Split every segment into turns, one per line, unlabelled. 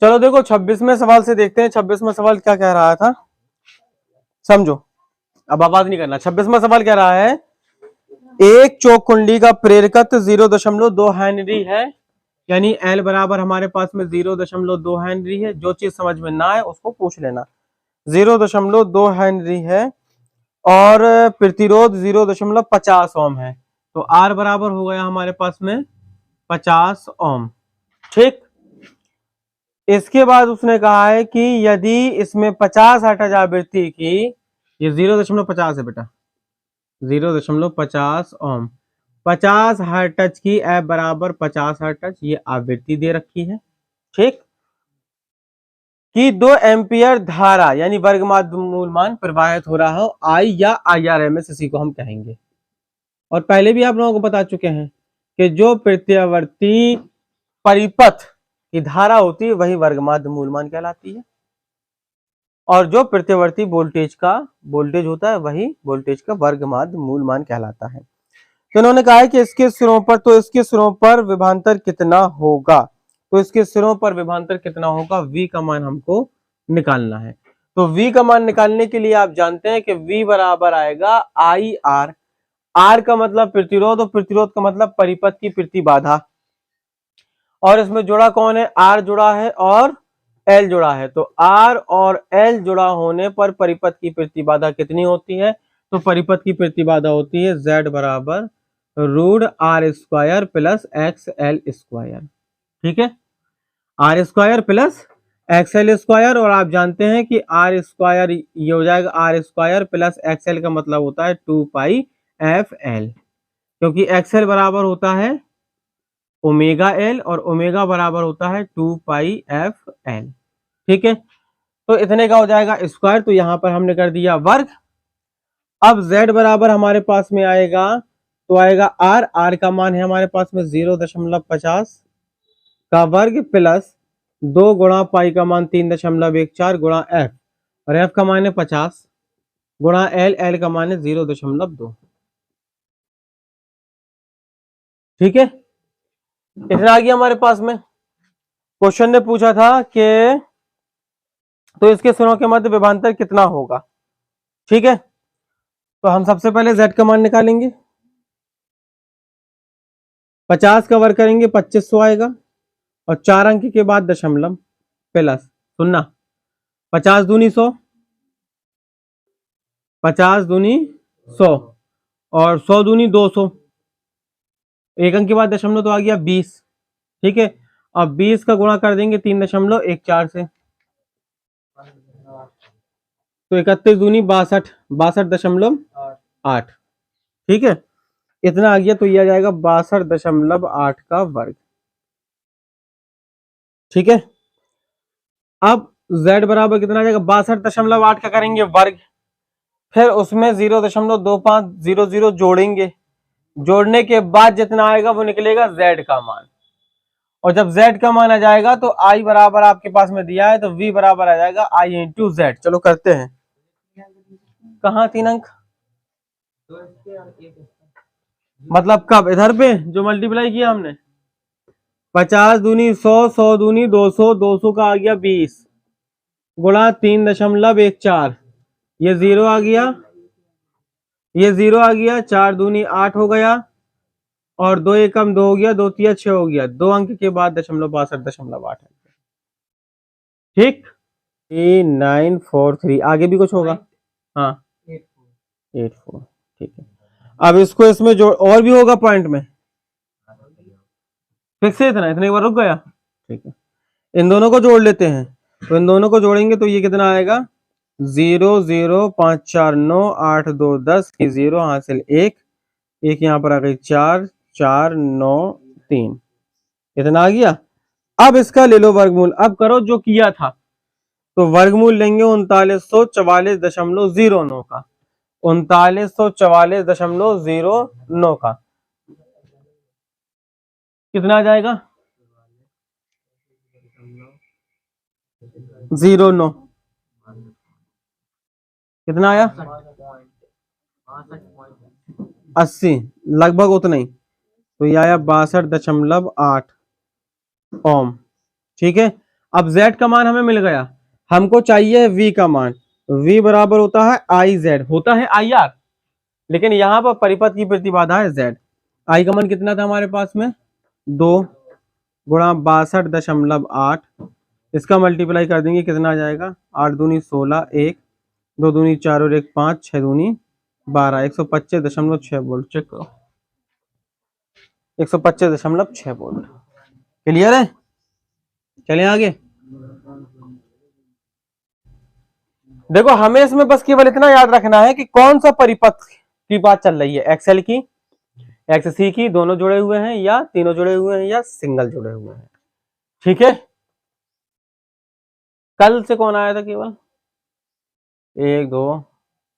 चलो देखो 26वें सवाल से देखते हैं 26वां सवाल क्या कह रहा था, समझो। अब आवाज नहीं करना। 26वां सवाल कह रहा है एक चौक कुंडी का प्रेरकत्व 0.2 हेनरी है, यानी एल बराबर हमारे पास में 0.2 हेनरी है। जो चीज समझ में ना आए उसको पूछ लेना। 0.2 हेनरी है और प्रतिरोध 0.50 ओम है, तो आर बराबर हो गया हमारे पास में 50 ओम। ठीक, इसके बाद उसने कहा है कि यदि इसमें 50 हर्ट्ज आवृत्ति की, ये 0.50 है बेटा, 0.50 ओम, 50 हर्ट्ज की एफ बराबर 50 हर्ट्ज, ये आवृत्ति दे रखी है। ठीक, कि 2 एम्पियर धारा यानी वर्गमात मूलमान प्रवाहित हो रहा हो, आई या IRMS इसी को हम कहेंगे। और पहले भी आप लोगों को बता चुके हैं कि जो प्रत्यावर्ती परिपथ की धारा होती है वही वर्गमात मूलमान कहलाती है, और जो प्रत्यावर्ती वोल्टेज का वोल्टेज होता है वही वोल्टेज का वर्गमात मूलमान कहलाता है। तो इन्होंने कहा है कि इसके सिरों पर, तो इसके सिरों पर विभवांतर कितना होगा, तो इसके सिरों पर विभवांतर कितना होगा, V का मान हमको निकालना है। तो V का मान निकालने के लिए आप जानते हैं कि V बराबर आएगा IR। R का मतलब प्रतिरोध और प्रतिरोध का मतलब परिपथ की प्रतिबाधा, और इसमें जुड़ा कौन है, R जुड़ा है और L जुड़ा है। तो R और L जुड़ा होने पर परिपथ की प्रतिबाधा कितनी होती है, तो परिपथ की प्रतिबाधा होती है Z बराबर √R² प्लस XL²। ठीक है, R² प्लस XL², और आप जानते हैं कि R² ये हो जाएगा R² प्लस XL का मतलब होता है 2πfL, क्योंकि XL बराबर होता है ओमेगा L और ओमेगा बराबर होता है 2πfL। ठीक है, तो इतने का हो जाएगा स्क्वायर, तो यहां पर हमने कर दिया वर्ग। अब Z बराबर हमारे पास में आएगा, तो आएगा R का मान है हमारे पास में 0.50 का वर्ग प्लस 2 गुणा पाई का मान 3.14 गुणा F, और F का मान है 50 गुणा L का मान है 0.2। ठीक है, इतना आ गया हमारे पास में। क्वेश्चन ने पूछा था कि तो इसके सिरों के मध्य विभवांतर कितना होगा। ठीक है, तो हम सबसे पहले Z का मान निकालेंगे। 50 का वर्ग करेंगे 2500 आएगा, और 4 अंक के बाद दशमलव प्लस, सुनना, 50 दूनी 100, 50 दूनी 100 और 100 दूनी 200, एक अंक के बाद दशमलव तो आ गया 20। ठीक है, अब 20 का गुणा कर देंगे 3.14 से, तो 31 दूनी 62, 62.8। ठीक है, इतना आ गया, तो यह आ जाएगा 62.8 का वर्ग। ठीक है, अब Z बराबर कितना आ जाएगा, 62.8 का करेंगे वर्ग, फिर उसमें 0.2500 जोड़ेंगे, जोड़ने के बाद जितना आएगा वो निकलेगा Z का मान, और जब Z का मान आ जाएगा तो I बराबर आपके पास में दिया है, तो V बराबर आ जाएगा I इंटू Z। चलो करते हैं, कहाँ 3 अंक, मतलब कब, इधर पे जो मल्टीप्लाई किया हमने, 50 दूनी 100, 100 दूनी 200, 200 का आ गया 20 गुणा 3.14, ये 0 आ गया, ये 0 आ गया, 4 दूनी 8 हो गया, और 2 एकम 2 हो गया, 2 तिया 6 हो गया, 2 अंक के बाद 62.8। ठीक, 943, आगे भी कुछ होगा, हाँ 84। ठीक है, अब इसको इसमें जोड़, और भी होगा पॉइंट में, फिक्स है इतना, इतने एक बार रुक गया। ठीक है, इन दोनों को जोड़ लेते हैं, तो इन दोनों को जोड़ेंगे तो ये कितना आएगा, 0 0 5 4 9 8 2 10 की 0 हासिल 1, एक यहाँ पर आ गई 4 4 9 3, इतना आ गया। अब इसका ले लो वर्गमूल, अब करो जो किया था, तो वर्गमूल लेंगे 3944.09 का, 3944.09 का कितना आ जाएगा, 09, कितना आया, 80, लगभग उतना ही, तो ये आया 62.8 ओम। ठीक है, अब Z का मान हमें मिल गया, हमको चाहिए V का मान। V बराबर होता है IZ, होता है IR, लेकिन यहाँ पर परिपथ की प्रतिबाधा है Z। I का मान कितना था हमारे पास में, 2 गुणा 62.8, इसका मल्टीप्लाई कर देंगे कितना आ जाएगा, 8 दूनी 16, 1 2 दूनी 4 और 1 5, 6 दूनी 12, 125.6 वोल्ट। चेक करो, 125.6 वोल्ट। क्लियर है, चलें आगे। देखो हमें इसमें बस केवल इतना याद रखना है कि कौन सा परिपथ की बात चल रही है, एक्सएल की, एक्ससी की, दोनों जुड़े हुए हैं या तीनों जुड़े हुए हैं या सिंगल जुड़े हुए हैं। ठीक है, कल से कौन आया था केवल, 1 2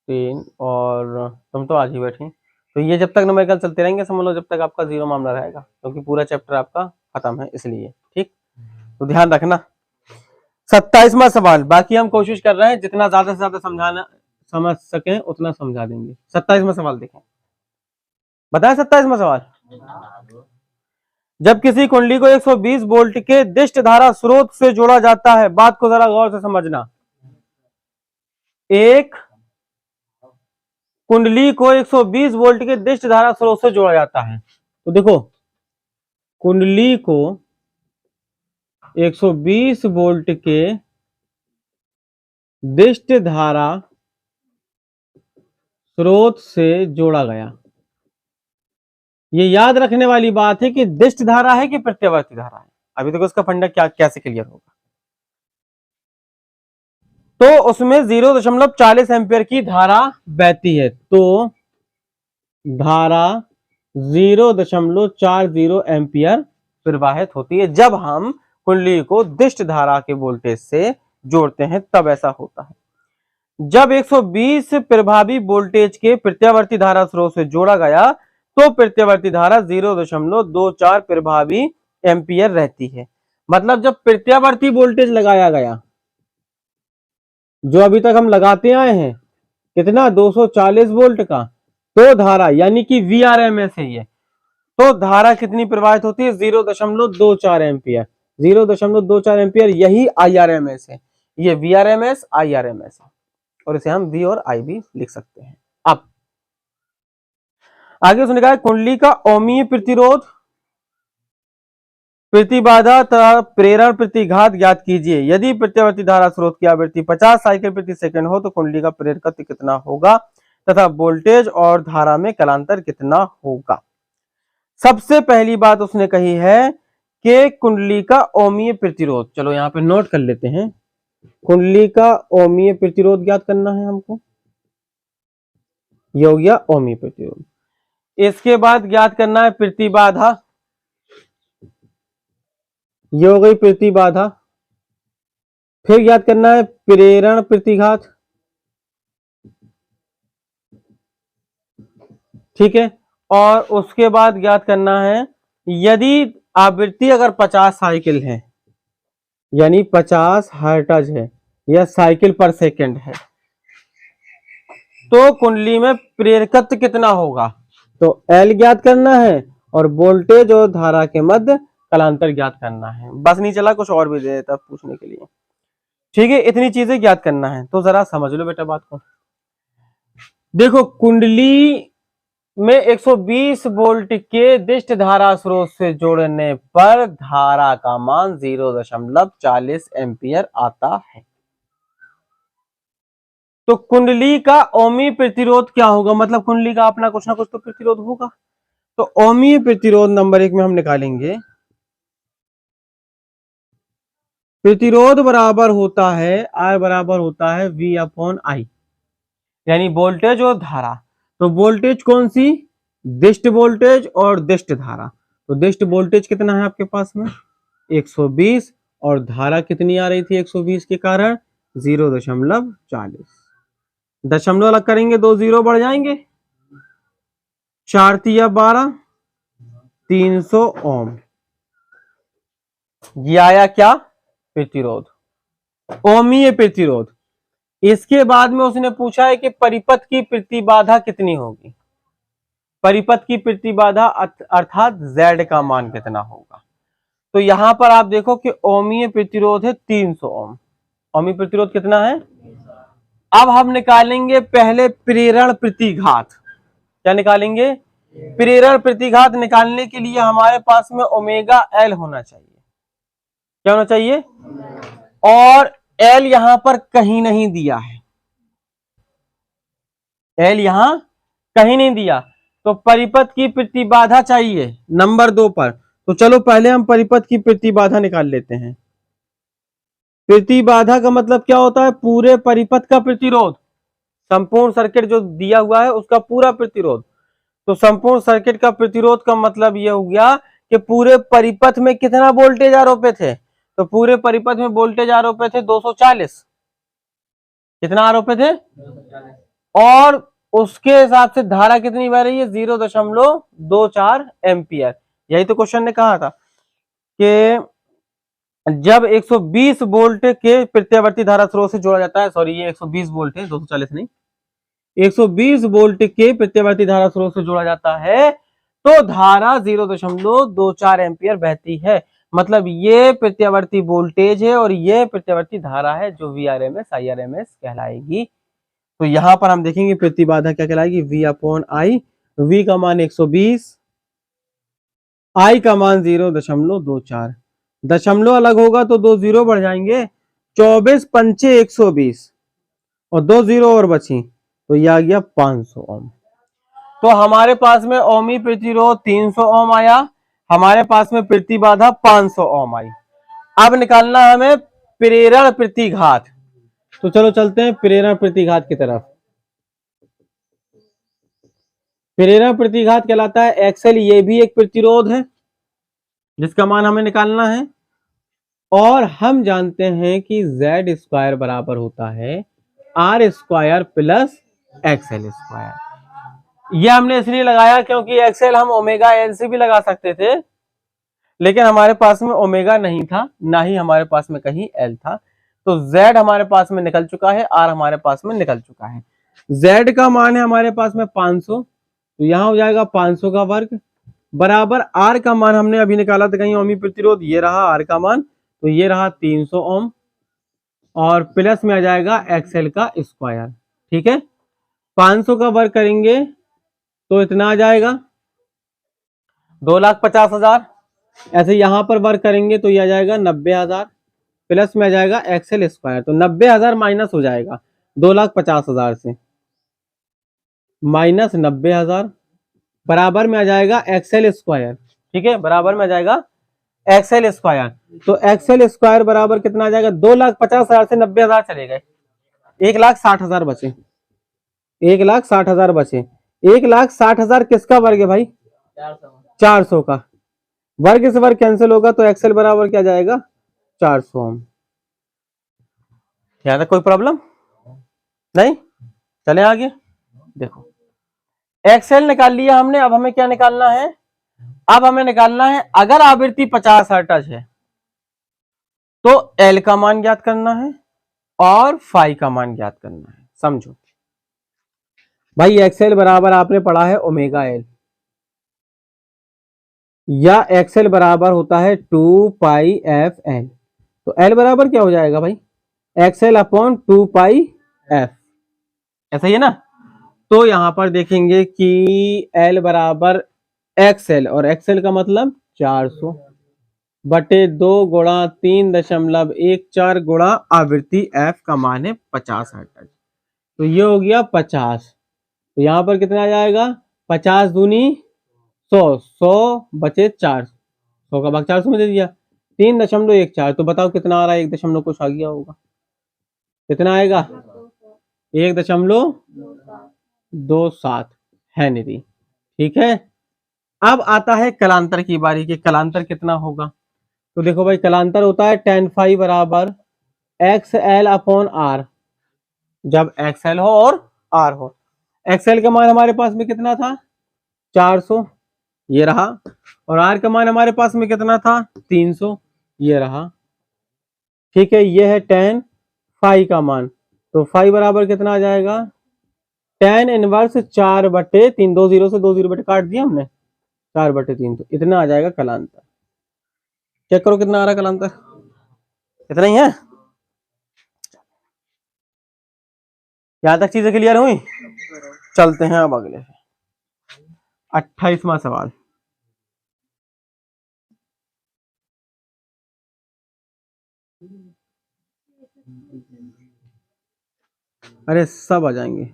3 और तुम तो आज ही बैठी। तो ये जब तक न्यूमेरिकल चलते रहेंगे समझ लो जब तक आपका 0 मामला रहेगा, क्योंकि पूरा चैप्टर आपका खत्म है इसलिए। ठीक, तो ध्यान रखना। 27वां सवाल, बाकी हम कोशिश कर रहे हैं जितना ज्यादा से ज्यादा समझाना समझ सकें उतना समझा देंगे। 27वां सवाल देखें, बताएं 27वां सवाल। जब किसी कुंडली को 120 वोल्ट के दिष्ट धारा स्रोत से जोड़ा जाता है, बात को जरा गौर से समझना, एक कुंडली को 120 वोल्ट के दिष्ट धारा स्रोत से जोड़ा जाता है। तो देखो कुंडली को 120 वोल्ट के दिष्ट धारा स्रोत से जोड़ा गया। ये याद रखने वाली बात है कि दिष्ट धारा है कि प्रत्यावर्ती धारा है। अभी देखो इसका फंडा क्या कैसे क्लियर होगा। तो उसमें 0.40 एम्पियर की धारा बहती है, तो धारा 0.40 एम्पियर प्रवाहित होती है। जब हम कुंडली को दिष्ट धारा के वोल्टेज से जोड़ते हैं तब ऐसा होता है। जब 120 प्रभावी वोल्टेज के प्रत्यावर्ती धारा स्रोत से जोड़ा गया तो प्रत्यावर्ती धारा 0.24 प्रभावी एम्पियर रहती है। मतलब जब प्रत्यावर्ती वोल्टेज लगाया गया, जो अभी तक हम लगाते आए हैं, कितना 240 वोल्ट का, तो धारा यानी कि VRMS है ये, तो धारा कितनी प्रवाहित होती है, 0.24 एम्पियर। 0.24 एम्पियर यही IRMS है। ये VRMS IRMS है, और इसे हम V और I भी लिख सकते हैं। अब आगे उसने कहा कुंडली का ओमीय प्रतिरोध, प्रतिबाधा तथा प्रेरण प्रतिघात ज्ञात कीजिए। यदि प्रत्यावर्ती धारा स्रोत की आवृत्ति 50 साइकिल प्रति सेकंड हो तो कुंडली का प्रेरकत्व कितना होगा तथा वोल्टेज और धारा में कलांतर कितना होगा। सबसे पहली बात उसने कही है कि कुंडली का ओमीय प्रतिरोध, चलो यहां पे नोट कर लेते हैं। कुंडली का ओमीय प्रतिरोध ज्ञात करना है हमको, ये हो गया ओमीय प्रतिरोध। इसके बाद ज्ञात करना है प्रतिबाधा, ये हो गई प्रतिबाधा। फिर ज्ञात करना है प्रेरण प्रतिघात, ठीक है। और उसके बाद ज्ञात करना है यदि आवृत्ति अगर 50 साइकिल है, यानी 50 हर्ट्ज है या साइकिल पर सेकंड है, तो कुंडली में प्रेरकत्व कितना होगा, तो L ज्ञात करना है और वोल्टेज और धारा के मध्य कलांतर ज्ञात करना है। बस नहीं चला, कुछ और भी दे देता पूछने के लिए। ठीक है, इतनी चीजें ज्ञात करना है। तो जरा समझ लो बेटा बात को। देखो कुंडली में 120 वोल्ट के दिष्ट धारा स्रोत से जोड़ने पर धारा का मान 0.40 एम्पियर आता है। तो कुंडली का ओमीय प्रतिरोध क्या होगा, मतलब कुंडली का अपना कुछ ना कुछ तो प्रतिरोध होगा। तो ओमीय प्रतिरोध नंबर 1 में हम निकालेंगे, प्रतिरोध बराबर होता है R बराबर होता है V/I, यानी वोल्टेज और धारा। तो वोल्टेज कौन सी, दिष्ट वोल्टेज और दिष्ट धारा। तो दिष्ट वोल्टेज कितना है आपके पास में 120, और धारा कितनी आ रही थी 120 के कारण 0.40। दशमलव अलग करेंगे, 2 0 बढ़ जाएंगे, 4 तिया 12, 300 ओम। ये आया क्या, प्रतिरोध, ओमीय प्रतिरोध। इसके बाद में उसने पूछा है कि परिपथ की प्रतिबाधा कितनी होगी, परिपथ की प्रतिबाधा अर्थात Z का मान कितना होगा। तो यहां पर आप देखो कि ओमीय प्रतिरोध है 300 ओम। ओमीय प्रतिरोध कितना है? अब हम निकालेंगे पहले प्रेरण प्रतिघात। क्या निकालेंगे? प्रेरण प्रतिघात निकालने के लिए हमारे पास में ओमेगा एल होना चाहिए। क्या होना चाहिए? और एल यहां पर कहीं नहीं दिया है, एल यहां कहीं नहीं दिया, तो परिपथ की प्रतिबाधा चाहिए नंबर 2 पर। तो चलो पहले हम परिपथ की प्रतिबाधा निकाल लेते हैं। प्रतिबाधा का मतलब क्या होता है? पूरे परिपथ का प्रतिरोध, संपूर्ण सर्किट जो दिया हुआ है उसका पूरा प्रतिरोध। तो संपूर्ण सर्किट का प्रतिरोध का मतलब यह हो गया कि पूरे परिपथ में कितना वोल्टेज आरोपित है। तो पूरे परिपथ में वोल्टेज आरोपित है 240। कितना आरोपित है? और उसके हिसाब से धारा कितनी बह रही है? 0.24 एम्पियर। यही तो क्वेश्चन ने कहा था कि जब 120 वोल्ट के प्रत्यावर्ती धारा स्रोत से जोड़ा जाता है, सॉरी ये 120 वोल्ट है, 240 नहीं, 120 वोल्ट के प्रत्यावर्ती धारा स्रोत से जोड़ा जाता है तो धारा 0.24 एम्पियर बहती है। मतलब ये प्रत्यावर्ती वोल्टेज है और ये प्रत्यावर्ती धारा है जो VRMS IRMS कहलाएगी। तो यहां पर हम देखेंगे प्रतिबाधा क्या कहलाएगी? V/I। V का मान 120, I का मान 0.24। दशमलव अलग होगा तो 2 जीरो बढ़ जाएंगे। 24 पंचे 120 और 2 जीरो और बची, तो यह आ गया 500 ओम। तो हमारे पास में ओमी प्रतिरोध 300 ओम आया, हमारे पास में प्रतिबाधा 500 ओम आई। अब निकालना हमें प्रेरण प्रतिघात। तो चलो चलते हैं प्रेरण प्रतिघात की तरफ। प्रेरण प्रतिघात कहलाता है एक्सएल। ये भी एक प्रतिरोध है जिसका मान हमें निकालना है, और हम जानते हैं कि Z स्क्वायर बराबर होता है R square plus XL square. ये हमने इसलिए लगाया क्योंकि एक्सएल हम ओमेगा एल से भी लगा सकते थे, लेकिन हमारे पास में ओमेगा नहीं था, ना ही हमारे पास में कहीं एल था। तो Z हमारे पास में निकल चुका है, R हमारे पास में निकल चुका है। Z का मान है हमारे पास में 500, तो यहां हो जाएगा 500 का वर्ग बराबर R का मान हमने अभी निकाला था कहीं ओमी प्रतिरोध, ये रहा R का मान, तो ये रहा 300 ओम, और प्लस में आ जाएगा एक्सएल का स्क्वायर। ठीक है, 500 का वर्ग करेंगे तो इतना आ जाएगा 2,50,000। ऐसे यहां पर वर्ग करेंगे तो ये आ जाएगा 90,000, प्लस में आ जाएगा एक्सएल स्क्वायर, तो 90,000 माइनस हो जाएगा 2,50,000 से, माइनस 90,000 बराबर में आ जाएगा एक्सएल स्क्वायर। ठीक है, बराबर में आ जाएगा एक्सएल स्क्वायर। तो एक्सएल स्क्वायर बराबर कितना आ जाएगा? 2,50,000 से 90,000 चले गए, 1,60,000 बचे, 1,60,000 बचे। 1,60,000 किसका वर्ग है भाई? 400 का। वर्ग से वर्ग कैंसिल होगा तो एक्सएल बराबर क्या जाएगा? 400 ओम। यहां तक कोई प्रॉब्लम नहीं? चले आगे देखो, एक्सएल निकाल लिया हमने। अब हमें क्या निकालना है? अब हमें निकालना है अगर आवृत्ति 50 हर्ट्ज है तो एल का मान ज्ञात करना है और फाई का मान ज्ञात करना है। समझो भाई, एक्सएल बराबर आपने पढ़ा है ओमेगा एल, या एक्सएल बराबर होता है 2πfl। तो एल बराबर क्या हो जाएगा भाई? एक्सएल अपॉन 2πf, ऐसा ही है ना? तो यहां पर देखेंगे कि एल बराबर एक्सएल, और एक्सएल का मतलब 400 बटे 2 गुणा 3.14 गुणा आवृत्ति एफ का मान है 50 हर्ट्ज, तो ये हो गया 50। तो यहां पर कितना आ जाएगा? 50 दूनी 100, 100 बचे 4, 100 का भाग 400 में दे दिया, 3.14। तो बताओ कितना आ रहा है? 1 दशमलव कुछ आ गया होगा, कितना आएगा? 1.27 हेनरी। ठीक है, अब आता है कलांतर की बारी कि कलांतर कितना होगा। तो देखो भाई, कलांतर होता है tan फाई बराबर XL अपॉन R, जब XL हो और R हो। XL का मान हमारे पास में कितना था? 400, ये रहा, और R का मान हमारे पास में कितना था? 300, ये रहा। ठीक है, ये है tan फाई का मान, तो फाई बराबर कितना आ जाएगा? tan इनवर्स 4/3, 2 जीरो से 2 जीरो बटे काट दिया हमने, 4/3, तो इतना आ जाएगा कलांतर। चेक करो कितना आ रहा कलांतर, इतना ही है। यहां तक चीजें क्लियर हुई। चलते हैं अब अगले 28वां सवाल। अरे सब आ जाएंगे।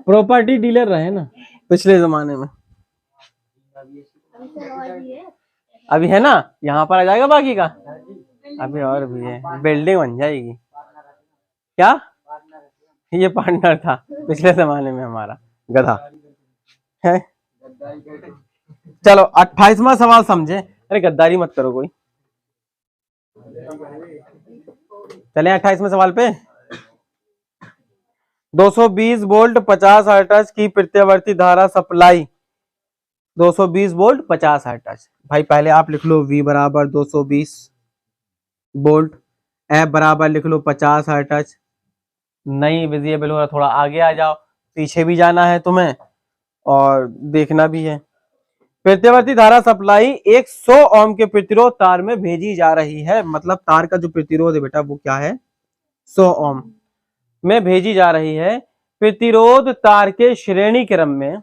प्रॉपर्टी डीलर रहे ना पिछले जमाने में, अभी है ना, यहाँ पर आ जाएगा बाकी का। अभी और भी है, बिल्डिंग बन जाएगी। क्या ये पार्टनर था पिछले जमाने में हमारा, गधा है। चलो 28वां सवाल समझे। अरे गद्दारी मत करो कोई। चले 28वें सवाल पे। 220 वोल्ट 50 हर्ट्ज की प्रत्यावर्ती धारा सप्लाई, 220 वोल्ट 50 हर्ट्ज। भाई पहले आप लिख लो V बराबर 220 वोल्ट, F बराबर लिख लो 50 हर्ट्ज। नहीं विजिबल हो रहा, थोड़ा आगे आ जाओ, पीछे भी जाना है तुम्हें और देखना भी है। प्रत्यावर्ती धारा सप्लाई 100 ओम के प्रतिरोध तार में भेजी जा रही है। मतलब तार का जो प्रतिरोध है बेटा वो क्या है, 100 ओम में भेजी जा रही है। प्रतिरोध तार के श्रेणी क्रम में,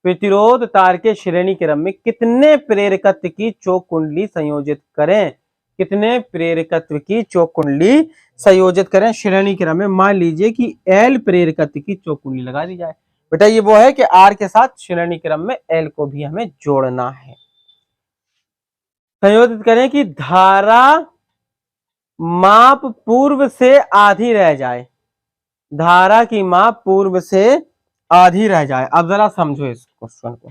प्रतिरोध तार के श्रेणी क्रम में कितने प्रेरकत्व की चौक कुंडली संयोजित करें, कितने प्रेरकत्व की चौक कुंडली संयोजित करें श्रेणी क्रम में। मान लीजिए कि L प्रेरकत्व की चौक कुंडली लगा दी जाए। बेटा ये वो है कि R के साथ श्रेणी क्रम में L को भी हमें जोड़ना है। संयोजित करें कि धारा माप पूर्व से आधी रह जाए, धारा की माप पूर्व से आधी रह जाए। अब जरा समझो इस क्वेश्चन को।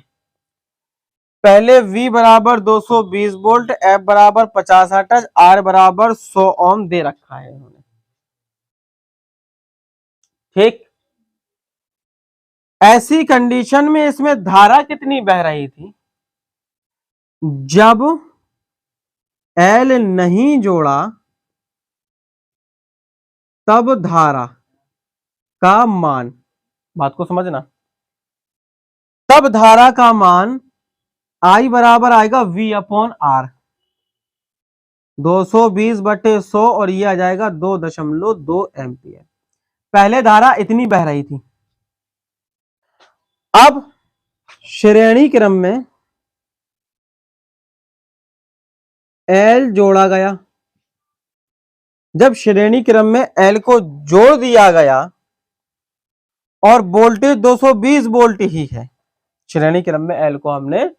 पहले V बराबर 220 वोल्ट, F बराबर 50 हर्ट्ज, R बराबर 100 ओम दे रखा है इन्होंने, ठीक। ऐसी कंडीशन में इसमें धारा कितनी बह रही थी, जब L नहीं जोड़ा तब धारा का मान, बात को समझना, तब धारा का मान I बराबर आएगा V अपॉन R, 220/100 और ये आ जाएगा 2.2 एम्पियर। पहले धारा इतनी बह रही थी, अब श्रेणी क्रम में L जोड़ा गया। जब श्रेणी क्रम में L को जोड़ दिया गया और वोल्टेज 220 वोल्ट ही है, श्रेणी क्रम में L को हमने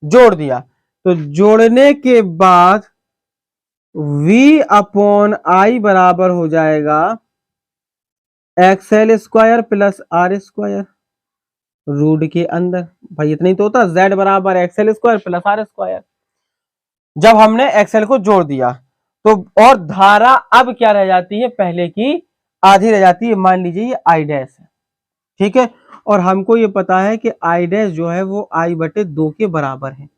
जोड़ दिया, तो जोड़ने के बाद V अपॉन I बराबर हो जाएगा XL² प्लस R², रूट के अंदर भाई इतना ही तो होता, Z बराबर XL² प्लस R²। जब हमने XL को जोड़ दिया तो और धारा अब क्या रह जाती है, पहले की आधी रह जाती है। मान लीजिए ये I डैश है, ठीक है, और हमको ये पता है कि I डैश जो है वो I/2 के बराबर है,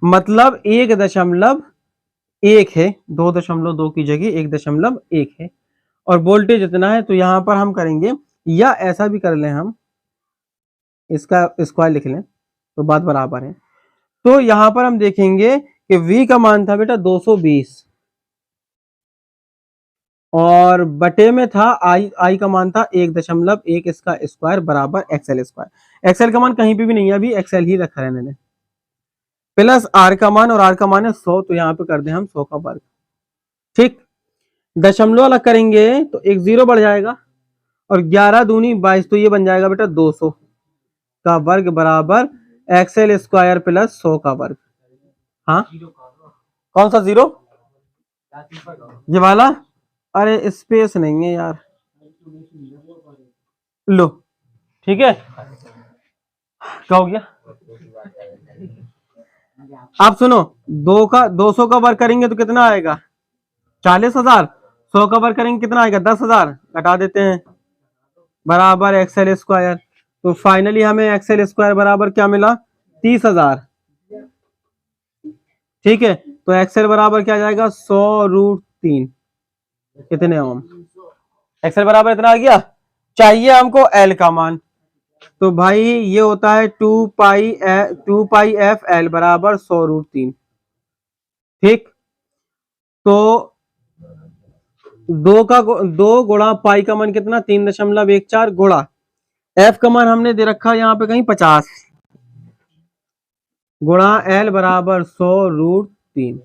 मतलब 1.1 है, 2.2 की जगह 1.1 है, और वोल्टेज इतना है। तो यहां पर हम करेंगे, या ऐसा भी कर लें, हम इसका स्क्वायर लिख लें तो बात बराबर है। तो यहां पर हम देखेंगे कि V का मान था बेटा 220 और बटे में था I का मान था 1.1, इसका स्क्वायर बराबर XL²। XL का मान कहीं पे भी नहीं है, अभी XL ही रखा है मैंने, प्लस R का मान, और R का मान है 100, तो यहाँ पे कर दें हम 100 का वर्ग, ठीक। दशमलव अलग करेंगे तो एक 0 बढ़ जाएगा, और 11 दूनी 22, तो ये बन जाएगा बेटा 200 का वर्ग बराबर XL² प्लस 100 का वर्ग। हाँ कौन सा 0, ये वाला, अरे स्पेस नहीं है यार, लो ठीक है, क्या हो गया। आप सुनो, 200 का वर्ग करेंगे तो कितना आएगा, 40,000। 100 का वर्ग करेंगे कितना आएगा, 10,000, घटा देते हैं, बराबर XL²। तो फाइनली हमें XL² बराबर क्या मिला, 30,000, ठीक है। तो XL बराबर क्या जाएगा, 100√3, कितने ओम, XL बराबर इतना आ गया। चाहिए हमको L का मान, तो भाई ये होता है 2 पाई एफ एल बराबर 100√3। ठीक, तो 2 गुणा पाई का मान कितना 3.14 गुणा एफ का मान हमने दे रखा है यहाँ पे कहीं 50 गुणा एल बराबर 100√3।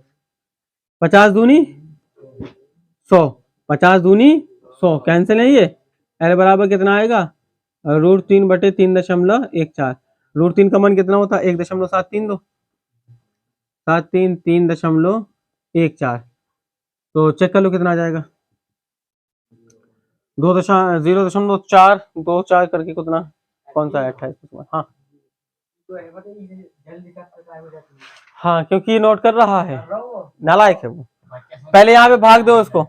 50 दूनी 100, 50 दूनी 100, कैंसिल है ये। एल बराबर कितना आएगा √3/3.14। √3 का मान कितना होता है 1.732, 3.14। तो चेक कर लो कितना आ जाएगा। 0.424 करके कितना कौन सा है 28। हाँ हाँ, क्योंकि ये नोट कर रहा है, नालायक है वो। पहले यहाँ पे भाग दो उसको,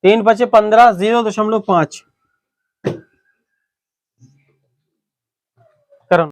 3 × 5 = 15, 0.5